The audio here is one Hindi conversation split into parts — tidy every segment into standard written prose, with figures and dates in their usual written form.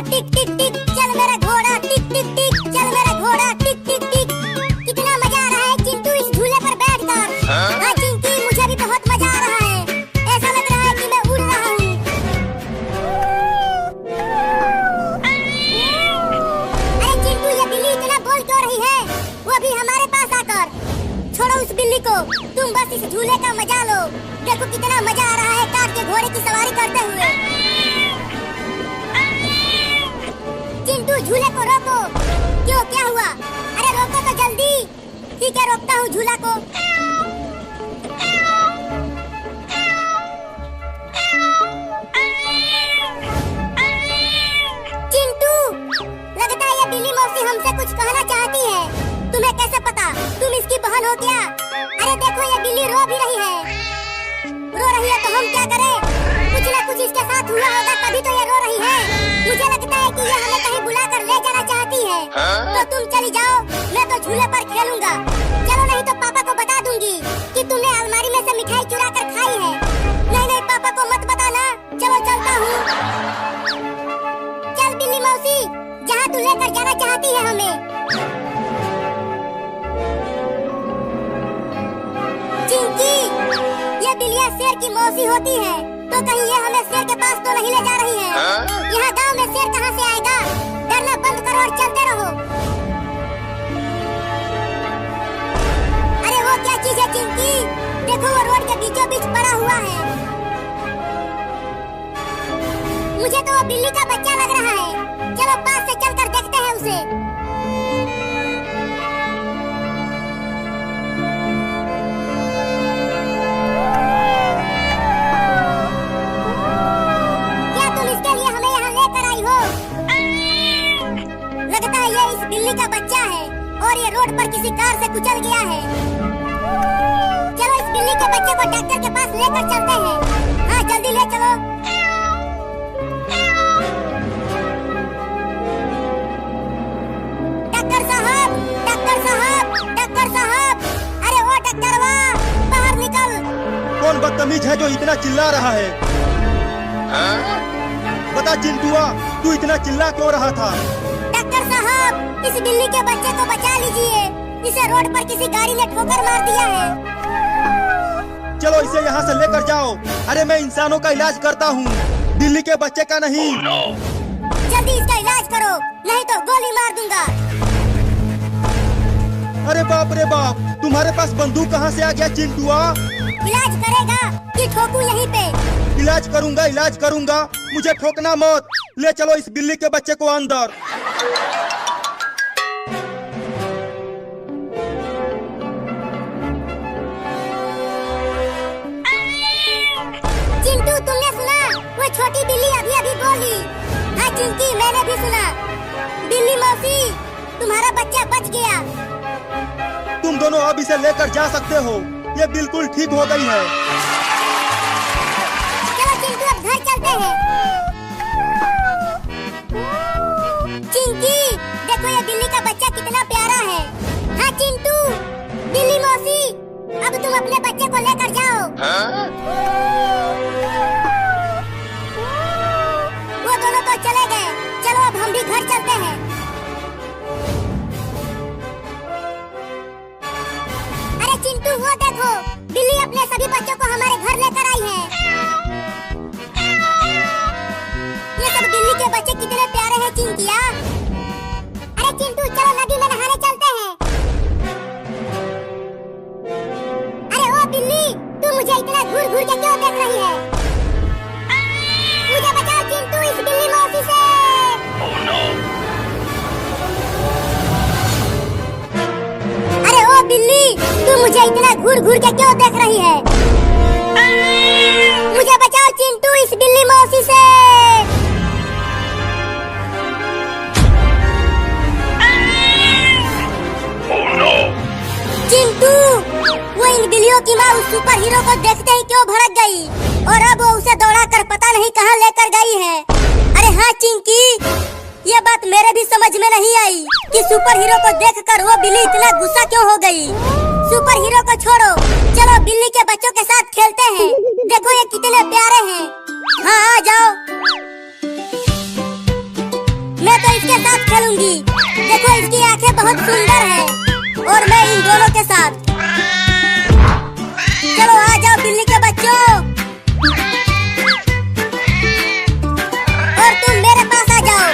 टिक टिक टिक चल मेरा घोड़ा, टिक टिक टिक चल मेरा घोड़ा, टिक टिक टिक। कितना मजा आ रहा है चिंटू इस झूले पर बैठकर। हाँ चिंकी, मुझे भी बहुत मजा आ रहा है। ऐसा लग रहा है कि मैं उड़ रहा हूँ। अरे चिंटू, ये बिल्ली इतना बोल क्यों रही है, वो भी हमारे पास आकर। छोड़ो उस बिल्ली को, तुम बस इस झूले का मजा लो। देखो कितना मजा आ रहा है काठ के घोड़े की सवारी करते हुए। चिंटू, झूले को रोको। क्यों, क्या हुआ? अरे रोको तो जल्दी। ठीक है, रोकता हूँ झूला को। चिंटू, लगता है ये बिल्ली मौसी हमसे कुछ कहना चाहती है। तुम्हें कैसे पता? तुम इसकी बहन हो क्या? अरे देखो, ये बिल्ली रो भी रही है। रो रही है तो हम क्या करें? कुछ ना कुछ इसके साथ हुआ होगा, तभी तो ये रो रही है। मुझे लगता है कि ये हमें कहीं बुलाकर ले जाना चाहती है। तो तुम चली जाओ, मैं तो झूले पर खेलूंगा। चलो, नहीं तो पापा को बता दूंगी कि तुमने अलमारी में से मिठाई चुरा कर खाई है। नहीं नहीं, पापा को मत बताना। चलो चलता हूँ। चल बिल्ली मौसी, जहाँ तू लेकर जाना चाहती है हमें। चिंकी, ये बिल्लियाँ शेर की मौसी होती है, तो कहीं ये हमें शेर के पास तो नहीं ले जा रही है। यहाँ गांव में शेर कहाँ से आएगा? डरना बंद करो और चलते रहो। अरे वो क्या चीज है चिंकी? देखो, वो रोड के बीचों बीच पड़ा हुआ है। मुझे तो वो बिल्ली का बच्चा लग रहा है। चलो पास से चलकर देखते हैं उसे। बिल्ली का बच्चा है और ये रोड पर किसी कार से कुचल गया है। चलो इस बिल्ली के बच्चे को डॉक्टर के पास लेकर चलते हैं। हाँ जल्दी ले चलो। डॉक्टर साहब, डॉक्टर साहब, डॉक्टर साहब, अरे वो डॉक्टर वाह, बाहर निकल। कौन बदतमीज है जो इतना चिल्ला रहा है? बता चिंटुआ, तू इतना चिल्ला क्यों रहा था? डॉक्टर साहब, इस बिल्ली के बच्चे को बचा लीजिए। इसे रोड पर किसी गाड़ी ने ठोकर मार दिया है। चलो इसे यहाँ से लेकर जाओ। अरे मैं इंसानों का इलाज करता हूँ, बिल्ली के बच्चे का नहीं। जल्दी इसका इलाज करो, नहीं तो गोली मार दूंगा। अरे बाप रे बाप, तुम्हारे पास बंदूक कहाँ से आ गया चिंटुआ? इलाज करेगा कि ठोकूं यहीं पे? इलाज करूंगा, इलाज करूंगा, मुझे ठोकना मत। ले चलो इस बिल्ली के बच्चे को अंदर। चिंटू, तुमने सुना? वो छोटी बिल्ली अभी अभी बोली। हाँ चिंकी, मैंने भी सुना। बिल्ली मौसी, तुम्हारा बच्चा बच गया। तुम दोनों अब इसे लेकर जा सकते हो, ये बिल्कुल ठीक हो गई है। चलो चिंटू, अब घर चलते हैं। चिंकी, देखो ये बिल्ली का बच्चा कितना प्यारा है। हाँ चिंटू, बिल्ली मौसी, अब तुम अपने बच्चे को लेकर जाओ। वो दोनों तो चले गए, चलो अब हम भी घर चलते हैं। अरे चिंटू, वो देखो, बिल्ली अपने सभी बच्चों को हमारे घर लेकर आई है। ये सब बिल्ली के बच्चे कितने प्यारे हैं चिंकिया। अरे चिंटू, चलो नदी में नहाने चलते हैं। अरे ओ बिल्ली, तू मुझे इतना घूर घूर के क्यों देख रही है? मुझे बचाओ चिंटू इस बिल्ली मौसी से। अरे ओ बिल्ली, तू मुझे इतना घूर घूर के क्यों देख रही है? मुझे बचाओ चिंटू इस बिल्ली मौसी से। चिंटू, वो इन बिल्लियों की माँ उस सुपर हीरो को देखते ही क्यों भड़क गई और अब वो उसे दौड़ाकर पता नहीं कहाँ लेकर गई है। अरे हाँ चिंकी, ये बात मेरे भी समझ में नहीं आई कि सुपर हीरो को देखकर वो बिल्ली इतना गुस्सा क्यों हो गई। सुपर हीरो को छोड़ो, चलो बिल्ली के बच्चों के साथ खेलते हैं। देखो ये कितने प्यारे हैं। हाँ आ जाओ। मैं तो इसके साथ खेलूंगी। देखो इसकी आंखें बहुत सुंदर है और मैं इन दोनों के साथ। चलो आ जाओ बिल्ली के बच्चों, और तुम मेरे पास आ जाओ।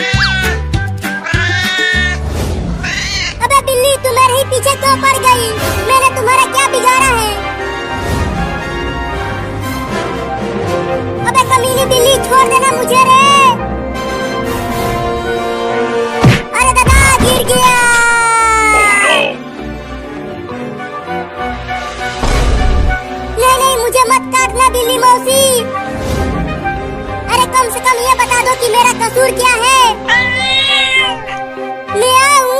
अबे बिल्ली, तू मेरे ही पीछे क्यों पड़ गई? मैंने तुम्हारा क्या बिगाड़ा है? अबे कमीनी बिल्ली, छोड़ देना मुझे रे। अरे दादा, गिर गया। नहीं नहीं, मुझे मत काटना बिल्ली मौसी। अरे कम से कम ये बता दो कि मेरा कसूर क्या है। मियाऊ,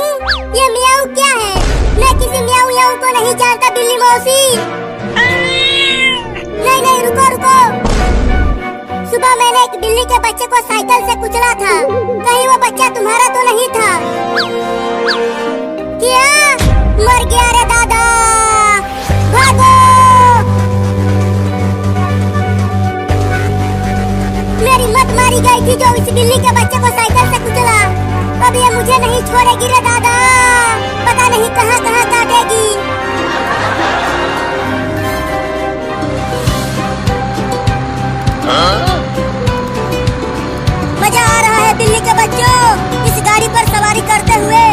ये मियाऊ क्या है? मैं किसी मियाऊ याऊ को नहीं जानता बिल्ली मौसी। नहीं नहीं, रुको रुको। सुबह मैंने एक बिल्ली के बच्चे को साइकिल से कुचला था। कहीं वो बच्चा तुम्हारा तो नहीं था? क्या? मर गया रे दादा, भागो। मेरी मत मारी गई थी जो इस बिल्ली के बच्चे को साइकिल से कुचला। अब ये मुझे नहीं छोड़ेगी रे दादा, पता नहीं कहाँ कहाँ काटेगी। मजा आ रहा है बिल्ली के बच्चों इस गाड़ी पर सवारी करते हुए।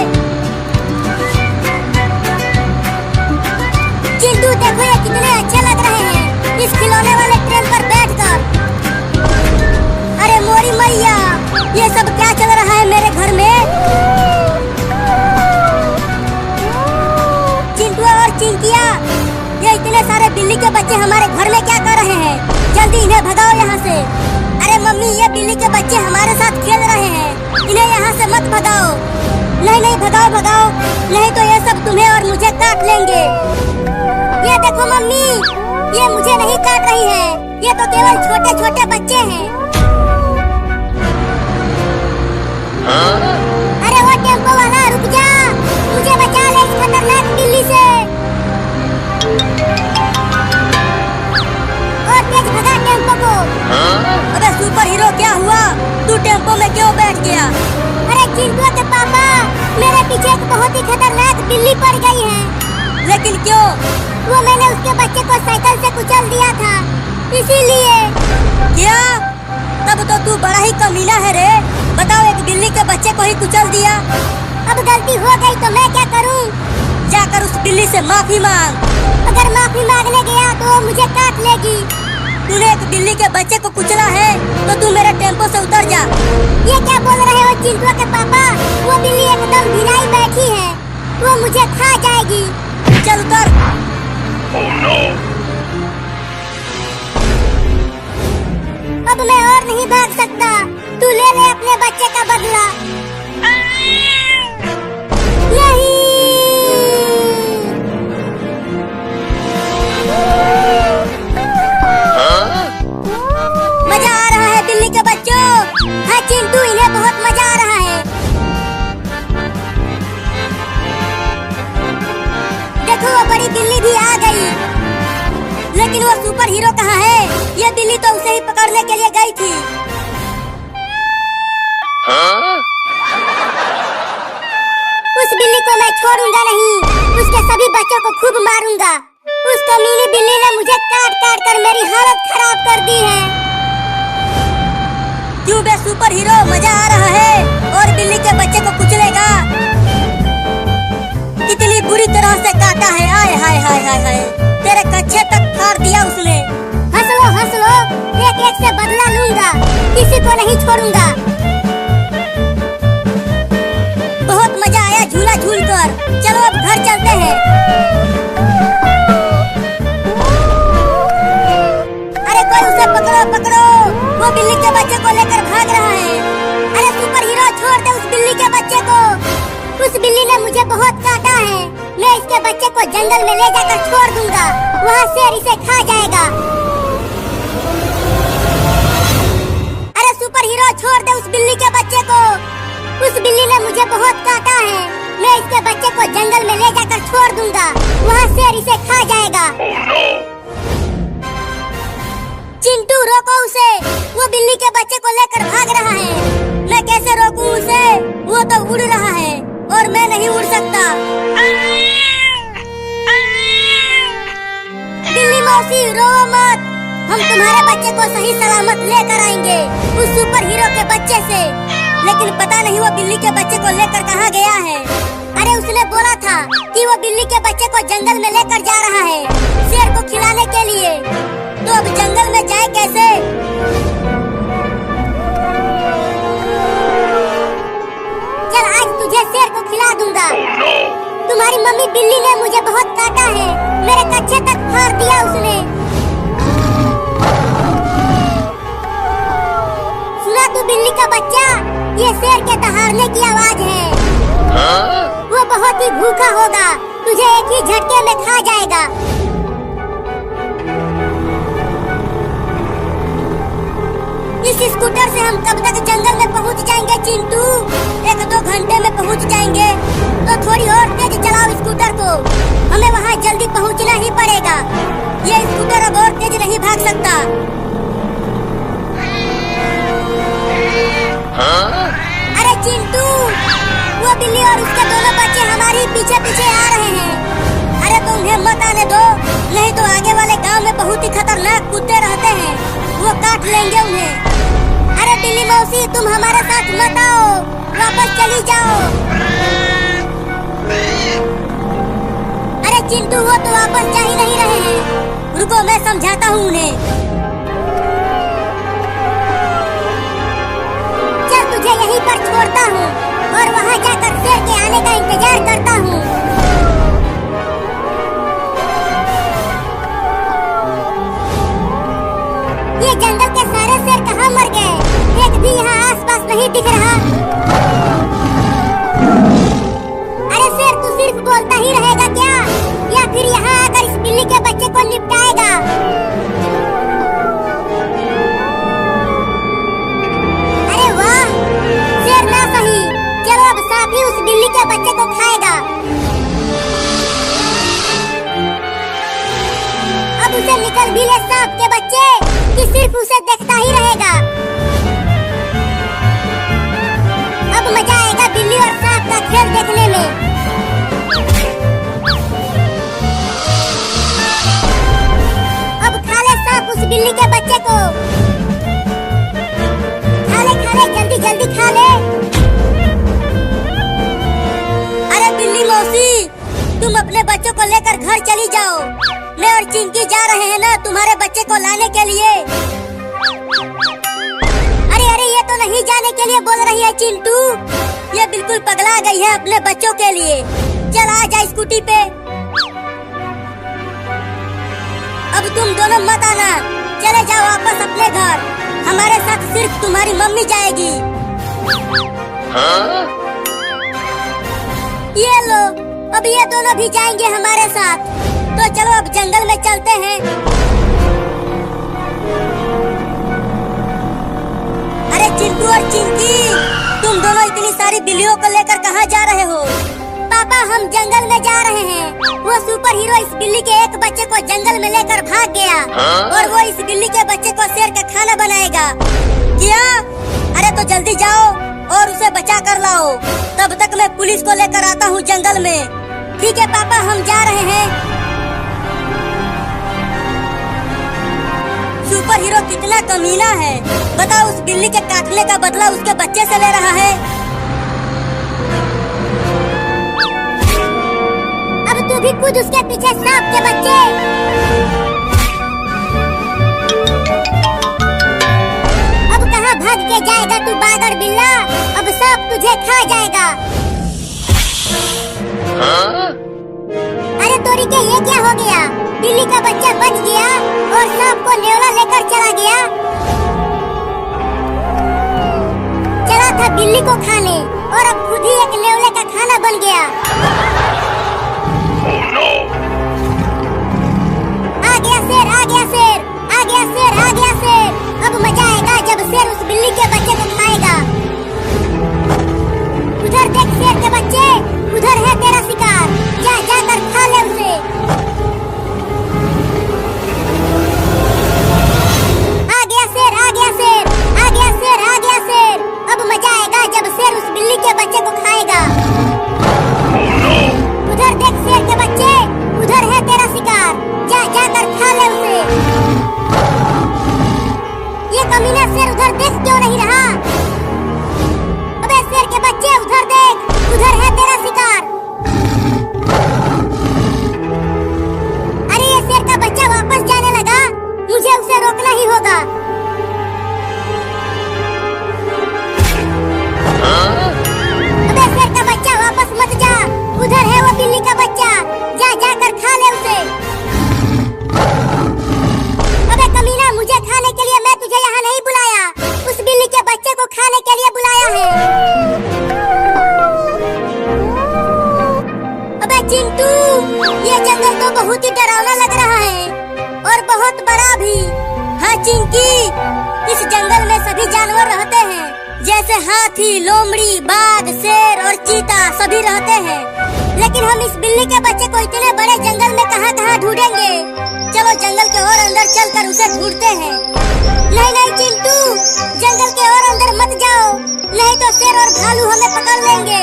चिंटू देखो, ये कितने अच्छे लग रहे हैं इस खिलौने वाले ट्रेन पर बैठकर। अरे मोरी मैया, ये सब क्या चल रहा है मेरे घर में? चिंटू और चिंकिया, ये इतने सारे बिल्ली के बच्चे हमारे घर में क्या कर रहे हैं? जल्दी इन्हें भगाओ यहाँ से। अरे मम्मी, ये बिल्ली के बच्चे हमारे साथ खेल रहे हैं, इन्हें यहाँ से मत भगाओ। नहीं नहीं, भगाओ भगाओ, नहीं तो ये सब तुम्हें और मुझे काट लेंगे। ये देखो मम्मी, ये मुझे नहीं काट रही है, ये तो केवल छोटे छोटे बच्चे हैं। अरे वो टेम्पो वाला, रुक जा, मुझे बचा ले इस खतरनाक बिल्ली से। और तेज भगा टेम्पो को। अबे सुपर हीरो, क्या हुआ? तू टेम्पो में क्यों बैठ गया? अरे चिंटू के पापा, मेरे पीछे एक बहुत ही खतरनाक बिल्ली पड़ गई है। लेकिन क्यों? वो मैंने उसके बच्चे को साइकिल से कुचल दिया था, इसीलिए। क्या? तब तो तू बड़ा ही कमीना है रे। बताओ, एक बिल्ली के बच्चे को ही कुचल दिया। अब गलती हो गई तो मैं क्या करूं? जाकर उस बिल्ली से माफी मांग। अगर माफी मांगने गया तो वो मुझे काट लेगी। तूने एक बिल्ली के बच्चे को कुचला है तो तू मेरे टेम्पो से उतर जा। ये क्या बोल रहे हो चिंटू के पापा? वो बिल्ली एकदम भिलाई बैठी है, वो मुझे खा जाएगी। चल उतर। Oh, no. अब मैं और नहीं भाग सकता, तू ले ले अपने बच्चे का बदला। नहीं। मजा आ रहा है बिल्ली के बच्चों। हाँ चिंटू, इन्हें बहुत मजा आ रहा है। देखो वो बड़ी बिल्ली भी आ गई, लेकिन वो सुपर हीरो कहाँ है? ये बिल्ली तो उसे ही पकड़ने के लिए गई थी। उस बिल्ली को मैं छोड़ूंगा नहीं, उसके सभी बच्चों को खूब मारूंगा। उस कमीनी बिल्ली ने मुझे काट काट कर मेरी हालत खराब कर दी है। क्यों बे सुपर हीरो, मजा आ रहा है और बिल्ली के बच्चे को कुचलेगा? कितनी बुरी तरह से काटा है। आय हाय हाय हाय हाय, तेरे कच्चे तक फाड़ दिया उसने। हंस लो, एक एक से बदला लूंगा, किसी को नहीं छोड़ूंगा। बहुत मजा आया झूला झूल कर। चलो अब घर चलते हैं। अरे कोई उसे पकड़ो पकड़ो, वो बिल्ली के बच्चे को लेकर भाग रहा है। अरे सुपर हीरो, छोड़ दे उस बिल्ली के बच्चे को। उस बिल्ली ने मुझे बहुत काटा है, मैं इसके बच्चे को जंगल में ले जाकर छोड़ दूंगा, वहाँ शेर इसे खा जाएगा। अरे सुपर हीरो, छोड़ दे उस बिल्ली के बच्चे को। उस बिल्ली ने मुझे बहुत काटा है, मैं इसके बच्चे को जंगल में ले जाकर छोड़ दूंगा, वहाँ शेर इसे खा जाएगा। Oh, no. चिंटू, रोको उसे, वो बिल्ली के बच्चे को लेकर भाग रहा है। मैं कैसे रोकूं उसे? सकता। बिल्ली मौसी रो मत, हम तुम्हारे बच्चे को सही सलामत लेकर आएंगे उस सुपर हीरो के बच्चे से। लेकिन पता नहीं वो बिल्ली के बच्चे को लेकर कहाँ गया है। अरे उसने बोला था कि वो बिल्ली के बच्चे को जंगल में लेकर जा रहा है शेर को खिलाने के लिए। तो अब जंगल में जाए कैसे? चल आज तुझे शेर को खिला दूंगा। तुम्हारी मम्मी बिल्ली ने मुझे बहुत काटा है, मेरे कच्चे तक फाड़ दिया उसने। सुना तू बिल्ली का बच्चा, ये शेर के दहाड़ने की आवाज है। वो बहुत ही भूखा होगा, तुझे एक ही झटके में खा जाएगा। इस स्कूटर से हम कब तक जंगल में पहुंच जाएंगे चिंटू? 1-2 घंटे में पहुंच जाएंगे। तो थोड़ी और तेज चलाओ स्कूटर को, हमें वहाँ जल्दी पहुंचना ही पड़ेगा। ये स्कूटर अब और तेज नहीं भाग सकता। अरे चिंटू, वो बिल्ली और उसके दोनों बच्चे हमारे पीछे पीछे आ रहे हैं। अरे तो उन्हें मत आने दो, नहीं तो आगे वाले गांव में बहुत ही खतरनाक कुत्ते रहते हैं, वो काट लेंगे उन्हें। अरे बिल्ली मौसी तुम हमारे साथ मत आओ, वापस चली जाओ। अरे चिंटू वो तो वापस जा ही नहीं रहे हैं, रुको मैं समझाता हूँ उन्हें। चल तुझे यहीं पर छोड़ता हूँ और वहाँ जाकर शेर के आने का इंतजार करता हूँ। ये जंगल के सारे शेर कहाँ मर गए? एक भी यहाँ आसपास नहीं दिख रहा। अरे शेर तू सिर्फ बोलता ही रहेगा क्या, या फिर यहाँ आकर इस बिल्ली के बच्चे को निपटाएगा? अरे वाह, शेर ना सही, चलो अब साथ ही उस बिल्ली के बच्चे को खाएगा। अब उसे निकल भी ले सांप के बच्चे, कि सिर्फ उसे देखता ही रहेगा। अब मजा आएगा बिल्ली और सांप का खेल देखने में। अब खा ले सांप उस बिल्ली के बच्चे को, खा ले जल्दी जल्दी खा ले। अरे बिल्ली मौसी तुम अपने बच्चों को लेकर घर चली जाओ, मैं और चिंकी जा रहे हैं ना तुम्हारे बच्चे को लाने के लिए। अरे अरे ये तो नहीं जाने के लिए बोल रही है चिंटू, ये बिल्कुल पगला गई है अपने बच्चों के लिए। चल आ जा स्कूटी पे। अब तुम दोनों मत आना, चले जाओ वापस अपने घर, हमारे साथ सिर्फ तुम्हारी मम्मी जाएगी। ये लो, अब ये दोनों भी जाएंगे हमारे साथ। तो चलो अब जंगल में चलते हैं। अरे चिंटू और चिंकी, तुम दोनों इतनी सारी बिल्लियों को लेकर कहाँ जा रहे हो? पापा हम जंगल में जा रहे हैं, वो सुपर हीरो इस बिल्ली के एक बच्चे को जंगल में लेकर भाग गया और वो इस बिल्ली के बच्चे को शेर का खाना बनाएगा। क्या? अरे तो जल्दी जाओ और उसे बचा कर लाओ, तब तक मैं पुलिस को लेकर आता हूँ जंगल में। ठीक है पापा हम जा रहे हैं। सुपर हीरो कितना कमीना है, बताओ उस बिल्ली के काटने का बदला उसके बच्चे से ले रहा है। अब तू भी कूद उसके पीछे सांप के बच्चे। अब कहाँ भाग के जाएगा तू बागर बिल्ला, अब सांप तुझे खा जाएगा। अरे तोरी के ये क्या हो गया? बिल्ली का बच्चा बच गया और सांप को नेवला लेकर चला गया। चला था बिल्ली को खाने और अब खुद ही एक नेवले का खाना बन गया। आ गया शेर, आ गया शेर, आ गया शेर, आ गया शेर। अब मजा आएगा जब शेर उस बिल्ली के बच्चे को खाएगा। उधर देख शेर के बच्चे, उधर है तेरा शिकार, जा जाकर खा ले उसे। आ गया शेर, आ गया शेर, आ गया शेर, आ गया शेर। अब मजा आएगा जब शेर उस बिल्ली के बच्चे को खाएगा। तो बहुत ही डरावना लग रहा है और बहुत बड़ा भी। हाँ चिंकी, इस जंगल में सभी जानवर रहते हैं, जैसे हाथी, लोमड़ी, बाघ, शेर और चीता सभी रहते हैं। लेकिन हम इस बिल्ली के बच्चे को इतने बड़े जंगल में कहाँ ढूंढेंगे? चलो जंगल के और अंदर चलकर उसे ढूंढते हैं। नहीं नहीं चिंटू, जंगल के और अंदर मत जाओ, नहीं तो शेर और भालू हमें पकड़ लेंगे।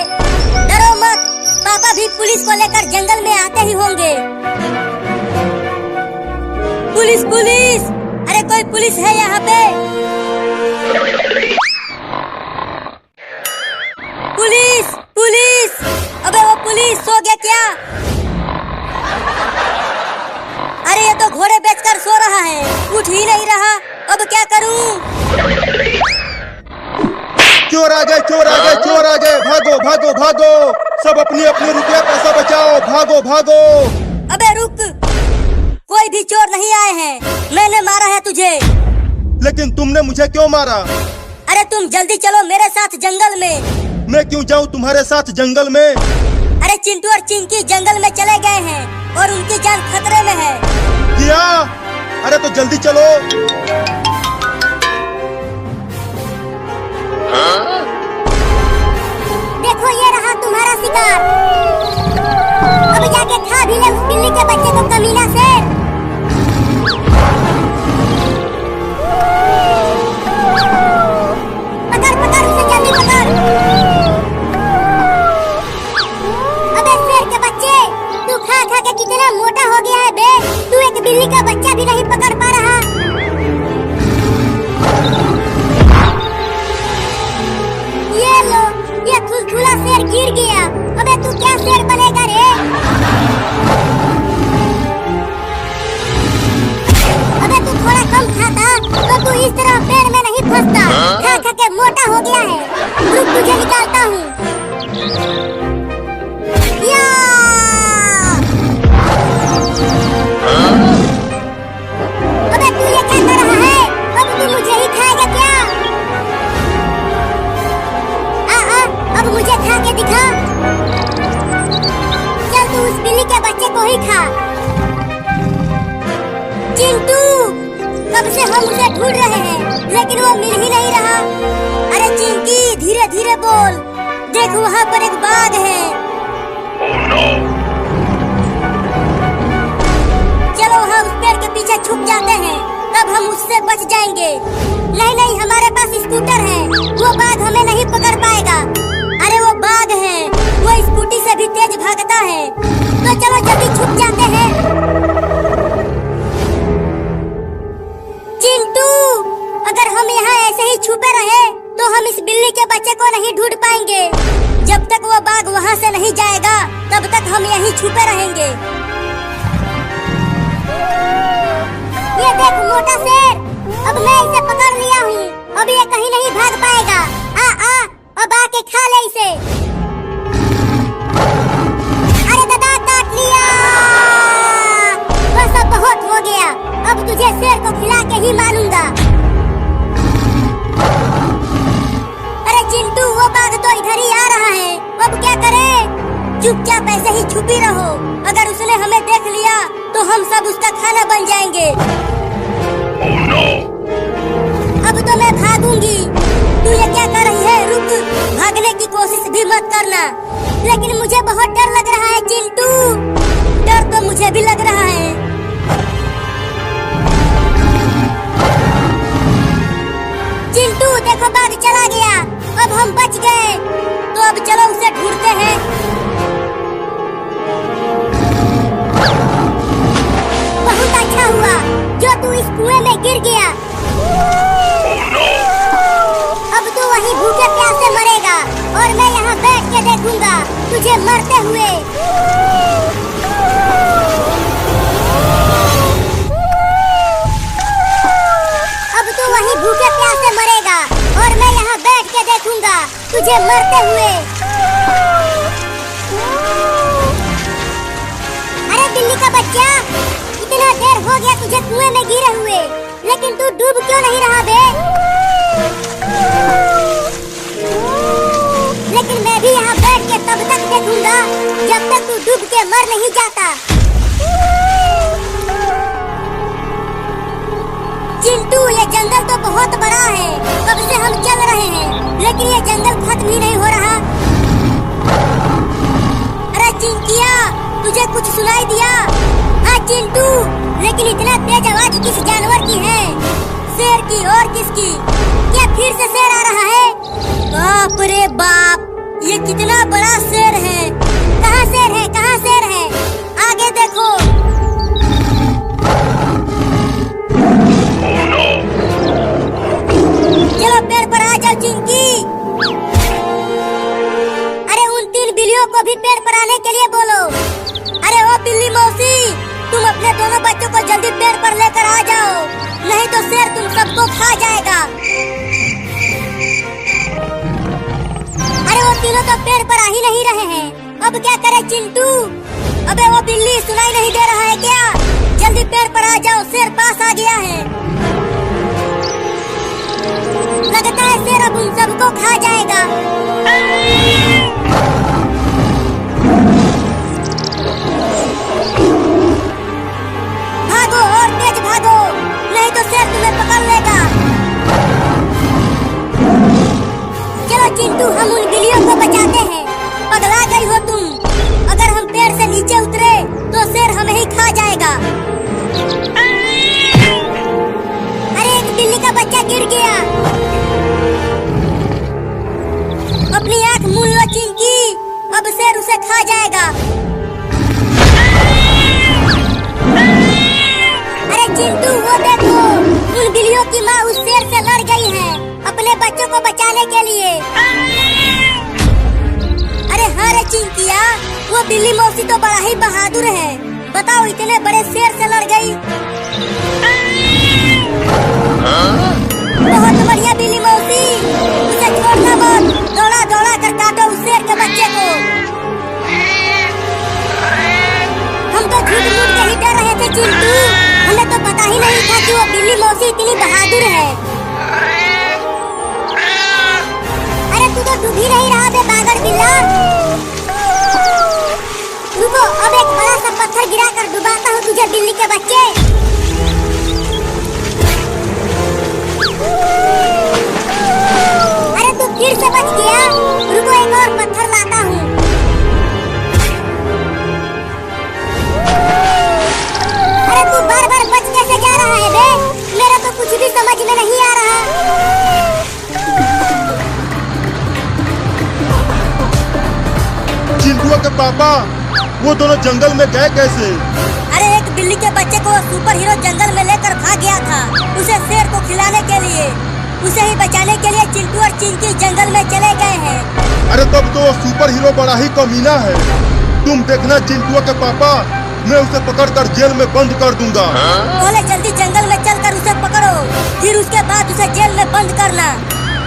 डरो मत, पापा भी पुलिस को लेकर जंगल में आते ही होंगे। पुलिस पुलिस, अरे कोई पुलिस है यहाँ पे? पुलिस पुलिस, अबे वो पुलिस सो गया क्या? अरे ये तो घोड़े बेचकर सो रहा है, उठ ही नहीं रहा, अब क्या करूं? चोर आ गए, चोर आ गए, चोर आ गए, भागो भागो भागो, सब अपनी अपनी रुपया पैसा बचाओ, भागो भागो। अबे रुक, कोई भी चोर नहीं आए हैं, मैंने मारा है तुझे। लेकिन तुमने मुझे क्यों मारा? अरे तुम जल्दी चलो मेरे साथ जंगल में। मैं क्यों जाऊं तुम्हारे साथ जंगल में? अरे चिंटू और चिंकी जंगल में चले गए हैं और उनकी जान खतरे में है। क्या? अरे तो जल्दी चलो। देखो ये रहा तुम्हारा शिकार, अब जाके खा भी ले उस बिल्ली के बच्चे को, कमीना से। पकड़ पकड़ उसे, जल्दी पकड़। अबे शेर के बच्चे, तू खा खा के कितना मोटा हो गया है बे, तू एक बिल्ली का बच्चा भी नहीं पकड़ पा रहा। ये लो, ये खुलखुला शेर गिर गया। अबे तू क्या शेर बनेगा रे? अबे तू थोड़ा कम खाता तो तू इस तरह पेड़ में नहीं फंसता, खा खा के मोटा हो गया है। रुक तुझे निकालता हूँ। या! अबे तू ये क्या कर रहा है? अब तू मुझे ही खाएगा क्या? अब मुझे खा के दिखा। चल तू उस बिल्ली के बच्चे को ही खा। चिंटू, कब से हम उसे ढूंढ रहे हैं लेकिन वो मिल ही नहीं रहा। अरे चिंकी धीरे धीरे बोल, देख वहाँ पर एक बाघ है। चलो हम उस पेड़ के पीछे छुप जाते हैं, तब हम उससे बच जाएंगे। नहीं नहीं, हमारे पास स्कूटर है, वो बाघ हमें नहीं पकड़ पाएगा। अरे वो बाघ है, वो स्कूटी से भी तेज भागता है, तो चलो जल्दी छुप जाते हैं। चिंटू, अगर हम यहाँ ऐसे ही छुपे रहे तो हम इस बिल्ली के बच्चे को नहीं ढूंढ पाएंगे। जब तक वो बाघ वहाँ से नहीं जाएगा तब तक हम यहीं छुपे रहेंगे। ये देख मोटा शेर, अब मैं इसे पकड़ लिया हूँ, अब ये कहीं नहीं भाग पाएगा। अब आके खा ले इसे। अरे दादा काट लिया, बस अब बहुत हो गया, अब तुझे शेर को खिला के ही मानूंगा। अरे चिंटू, वो बाघ तो इधर ही आ रहा है, अब क्या करें? चुपचाप ऐसे ही छुपी रहो, अगर उसने हमें देख लिया तो हम सब उसका खाना बन जाएंगे। अब तो मैं भागूंगी। तू ये क्या कर रही है? रुक, भागने की कोशिश भी मत करना। लेकिन मुझे बहुत डर लग रहा है चिंटू, डर तो मुझे भी लग रहा है। चिंटू देखो बाघ चला गया, अब हम बच गए, तो अब चलो उसे ढूंढते हैं। बहुत अच्छा हुआ जो तू इस कुएं में गिर गया। अब तू वहीं भूखे प्यासे मरेगा और मैं यहाँ बैठ के देखूंगा तुझे मरते हुए। अब तू वहीं भूखे प्यासे मरेगा और मैं यहाँ बैठ के देखूंगा तुझे मरते हुए। अरे बिल्ली का बच्चा, इतना देर हो गया तुझे कुएं में गिरे हुए, लेकिन तू डूब क्यों नहीं रहा बे? लेकिन मैं भी यहाँ बैठ के तब तक देखूंगा जब तक तू डूब के मर नहीं जाता। चिंटू, ये जंगल तो बहुत बड़ा है, कब से हम चल रहे हैं, लेकिन ये जंगल खत्म ही नहीं हो रहा। अरे चिंकिया, तुझे कुछ सुनाई दिया? हाँ चिंटू, लेकिन इतना तेज आवाज किस जानवर की है? शेर की और किसकी? क्या फिर से शेर आ रहा है? बाप रे बाप, ये कितना बड़ा शेर है। कहाँ शेर है, कहाँ शेर है? आगे देखो। चलो पेड़ पर आ जाओ चिंकी। अरे उन 3 बिल्लियों को भी पेड़ पर आने के लिए बोलो। अरे ओ बिल्ली मौसी, तुम अपने दोनों बच्चों को जल्दी पेड़ पर लेकर आ जाओ, नहीं तो शेर तुम सबको खा जाएगा। अरे वो तीनों तो पेड़ पर आ ही नहीं रहे हैं, अब क्या करे चिंटू? अबे वो बिल्ली, सुनाई नहीं दे रहा है क्या? जल्दी पेड़ पर आ जाओ, शेर पास आ गया है। लगता है शेर अब उन सबको खा जाएगा। भागो और तेज भागो, नहीं तो शेर तुम्हें पकड़ लेगा। चलो चिंटू, हम उन बिल्लियों को बचाते हैं। पगला गई हो तुम? अगर हम पेड़ से नीचे उतरे तो शेर हमें ही खा जाएगा। अरे एक बिल्ली का बच्चा गिर गया। अपनी आँख मूंद लो चिंकी, अब शेर उसे खा जाएगा। अरे चिंटू, वो देखो, उन बिल्लियों की माँ उस शेर से लड़ गई है अपने बच्चों को बचाने के लिए। अरे हाँ रे चिंकिया, वो बिल्ली मौसी तो बड़ा ही बहादुर है। बताओ, इतने बड़े शेर से लड़ गई। बहुत बढ़िया बिल्ली मौसी, उसे छोड़ना मत, दौड़ा दौड़ा कर काटो उस शेर के बच्चे को। हम तो झूठ मूठ के ही डर रहे थे चिंटू, हमें तो पता ही नहीं था कि वो बिल्ली मौसी इतनी बहादुर है। अरे तू तो डूब ही नहीं रहा बे बागर बिल्ला। रुको, अब एक बड़ा सा पत्थर गिरा कर डुबाता हूँ तुझे बिल्ली के बच्चे। अरे तू फिर से बच गया। रुको, एक और पत्थर लाता हूँ। अरे तू बार बार बच कैसे जा रहा है बे? मेरा तो कुछ भी समझ में नहीं आ रहा। चिंटू के पापा, वो दोनों जंगल में गए कैसे? अरे एक बिल्ली के बच्चे को सुपर हीरो जंगल में लेकर भाग गया था, उसे शेर को खिलाने के लिए। उसे ही बचाने के लिए चिंटू और चिंकी जंगल में चले गए हैं। अरे तब तो वो सुपर हीरो बड़ा ही कमीना है। तुम देखना चिंटू के पापा, मैं उसे पकड़कर जेल में बंद कर दूंगा। पहले जल्दी जंगल में चलकर उसे पकड़ो, फिर उसके बाद उसे जेल में बंद करना।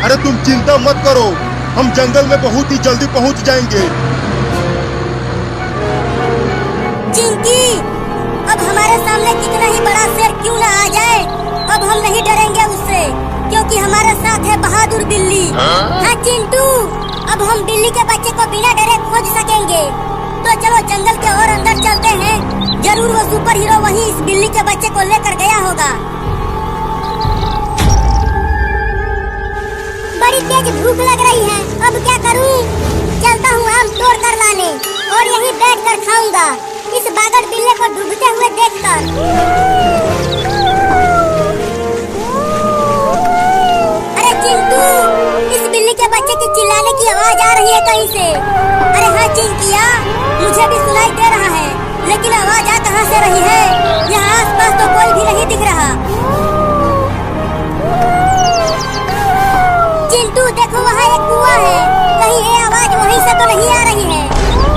अरे तुम चिंता मत करो, हम जंगल में बहुत ही जल्दी पहुंच जाएंगे। चिंकी, अब हमारे सामने कितना ही बड़ा शेर क्यों न आ जाए, अब हम नहीं डरेंगे उससे, क्योंकि हमारे साथ है बहादुर बिल्ली। हाँ चिंटू, अब हम बिल्ली के बच्चे को बिना डरे खोज सकेंगे। तो चलो जंगल के और अंदर चलते हैं, जरूर वो सुपर हीरो वहीं इस बिल्ली के बच्चे को लेकर गया होगा। बड़ी तेज भूख लग रही है, अब क्या करूं? चलता हूँ आम तोड़ कर लाने और यहीं बैठ कर खाऊंगा, इस बागर बिल्ले को डूबते हुए देखकर। अरे चिंटू, इस बिल्ली के बच्चे की चिल्लाने की आवाज आ रही है कहीं से। अरे हाँ चिंकिया, मुझे भी सुनाई दे रहा है, लेकिन आवाज आ कहाँ से रही है? यहाँ आसपास तो कोई भी नहीं दिख रहा। चिंटू देखो, वहाँ एक कुआं है, कहीं ये आवाज वहीं से तो नहीं आ रही है?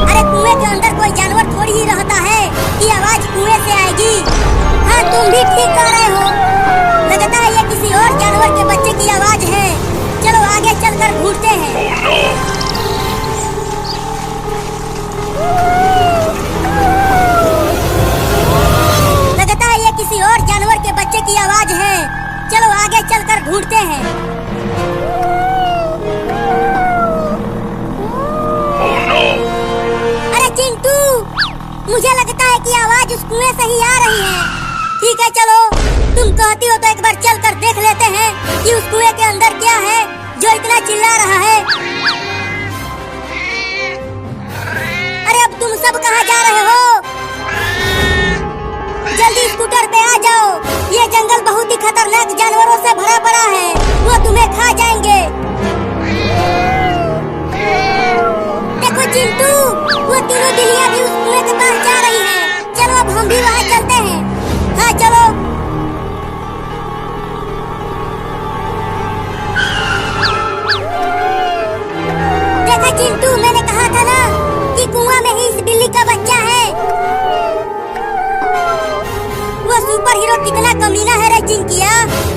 अरे कुएं के अंदर कोई जानवर थोड़ी ही रहता है कि आवाज कुएं से आएगी। हाँ तुम भी ठीक कह रहे हो, लगता है ये किसी और जानवर के बच्चे की आवाज है। चलो आगे चलकर ढूंढते हैं। लगता है ये किसी और जानवर के बच्चे की आवाज है। चलो आगे चलकर ढूंढते हैं। मुझे लगता है की आवाज उस कुएं से ही आ रही है। ठीक है चलो, तुम कहती हो तो एक बार चल कर देख लेते हैं कि उस कुएं के अंदर क्या है जो इतना चिल्ला रहा है। अरे अब तुम सब कहाँ जा रहे हो? जल्दी स्कूटर पे आ जाओ, ये जंगल बहुत ही खतरनाक जानवरों से भरा पड़ा है, वो तुम्हें खा जाएंगे। देखो चिंटू, वो तीनों बिल्लियां भी उस कुएं के पास जा रही हैं। चलो अब हम भी वहाँ चलते हैं। हाँ चलो। देखा चिंटू, मैंने कहा था ना कि कुआं में ही इस बिल्ली का बच्चा है। वो सुपर हीरो कितना कमीना है रे चिंकिया।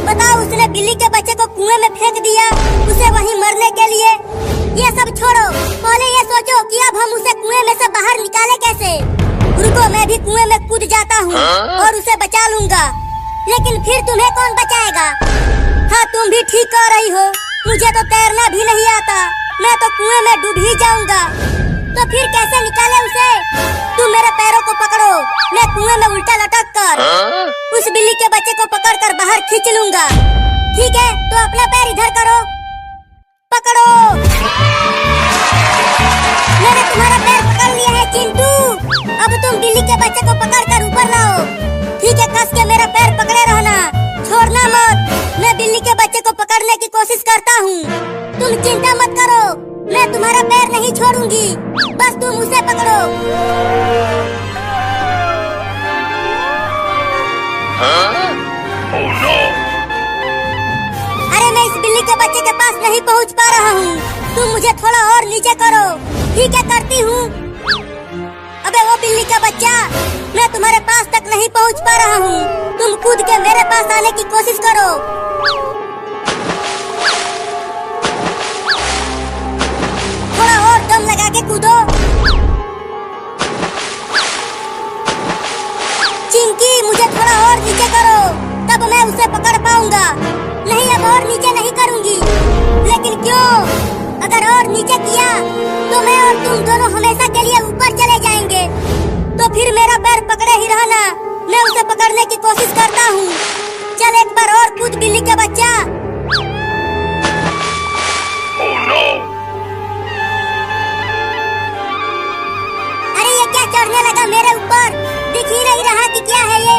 बताओ, उसने बिल्ली के बच्चे को कुएं में फेंक दिया, उसे वहीं मरने के लिए। ये सब छोड़ो, पहले ये सोचो कि अब हम उसे कुएं में से बाहर निकाले कैसे। रुको, मैं भी कुएं में कूद जाता हूँ और उसे बचा लूंगा। लेकिन फिर तुम्हें कौन बचाएगा? हाँ, तुम भी ठीक कह रही हो, मुझे तो तैरना भी नहीं आता, मैं तो कुएं में डूब ही जाऊंगा। तो फिर कैसे निकाले उसे? तुम मेरे पैरों को पकड़ो, मैं कुएं में उल्टा लटक कर उस बिल्ली के बच्चे को पकड़ कर बाहर खींच लूंगा। ठीक है, तो अपना पैर इधर करो, पकड़ो। मैंने तुम्हारा पैर पकड़ लिया है चिंटू। अब तुम बिल्ली के बच्चे को पकड़ कर ऊपर लाओ। ठीक है, कस के मेरा पैर पकड़े रहना, छोड़ना मत। मैं बिल्ली के बच्चे को पकड़ने की कोशिश करता हूँ, तुम चिंता मत करो, मैं तुम्हारा पैर नहीं छोड़ूंगी, बस तुम उसे पकड़ो। Oh no! अरे मैं इस बिल्ली के बच्चे के पास नहीं पहुंच पा रहा हूँ, तुम मुझे थोड़ा और नीचे करो। ठीक है, करती हूँ। अबे वो बिल्ली का बच्चा, मैं तुम्हारे पास तक नहीं पहुंच पा रहा हूँ, तुम कूद के मेरे पास आने की कोशिश करो। थोड़ा और दम लगा के कूदो। चिंकी, मुझे थोड़ा और नीचे करो, तब मैं उसे पकड़ पाऊंगा। नहीं, अब और नीचे नहीं करूंगी। लेकिन क्यों? अगर और नीचे किया तो मैं और तुम दोनों हमेशा के लिए ऊपर चले जाएंगे। तो फिर मेरा पैर पकड़े ही रहना, मैं उसे पकड़ने की कोशिश करता हूँ। चल एक बार और कूद बिल्ली के बच्चा। Oh no! अरे ये क्या चढ़ने लगा मेरे ऊपर, दिख ही नहीं रहा कि क्या है ये।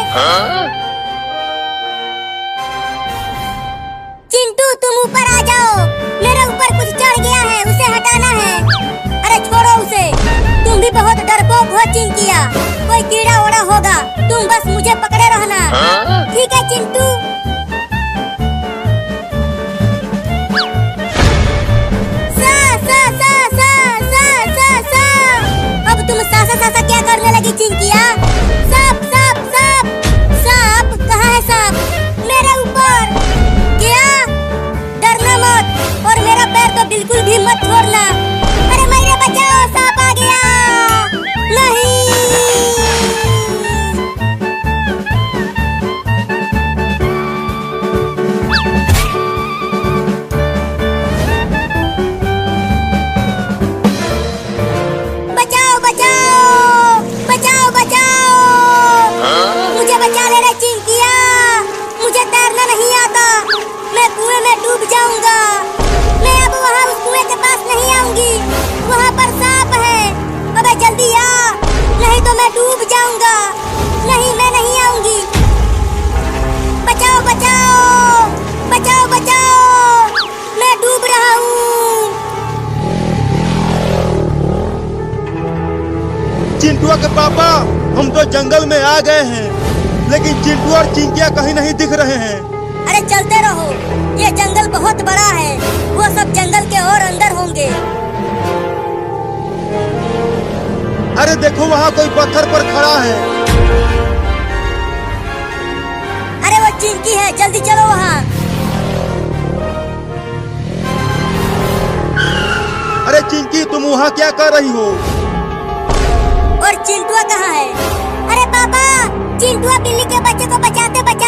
चिंटू, तुम ऊपर आ जाओ, मेरे ऊपर कुछ चढ़ गया है, उसे हटाना है। अरे छोड़ो उसे, तुम भी बहुत डरपोक हो चिंकिया, कोई कीड़ा ओड़ा होगा, तुम बस मुझे पकड़े रहना। ठीक है चिंटू। सा सा सा सा सा सा सा। अब तुम सा सा सा क्या करने लगी चिंकिया? सांप सांप सांप सांप, कहाँ है सांप? मेरे ऊपर। क्या? डरना मत और मेरा पैर तो बिल्कुल भी मत छोड़ना। अरे मेरे बचाओ, सांप आ गया। नहीं। बचाओ बचाओ बचाओ बचाओ, मुझे बचा ले रे चिंकिया, मुझे तैरना नहीं आता, मैं कुएं में डूब जाऊंगा। मैं अब वहाँ उस कुएं के पास नहीं आऊंगी, वहाँ पर सांप है। अबे जल्दी आ, नहीं तो मैं डूब जाऊंगा। नहीं, मैं नहीं आऊंगी। बचाओ बचाओ बचाओ बचाओ, मैं डूब रहा हूँ। चिंटुआ के पापा, हम तो जंगल में आ गए हैं, लेकिन चिंटू और चिंकिया कहीं नहीं दिख रहे हैं। अरे चलते रहो, ये जंगल बहुत बड़ा है, वो सब जंगल के और अंदर होंगे। अरे देखो, वहाँ कोई पत्थर पर खड़ा है। अरे वो चिंकी है, जल्दी चलो वहाँ। अरे चिंकी, तुम वहाँ क्या कर रही हो? और चिंटुआ कहाँ है? अरे पापा, चिंटुआ बिल्ली के बच्चे को बचाते बचाते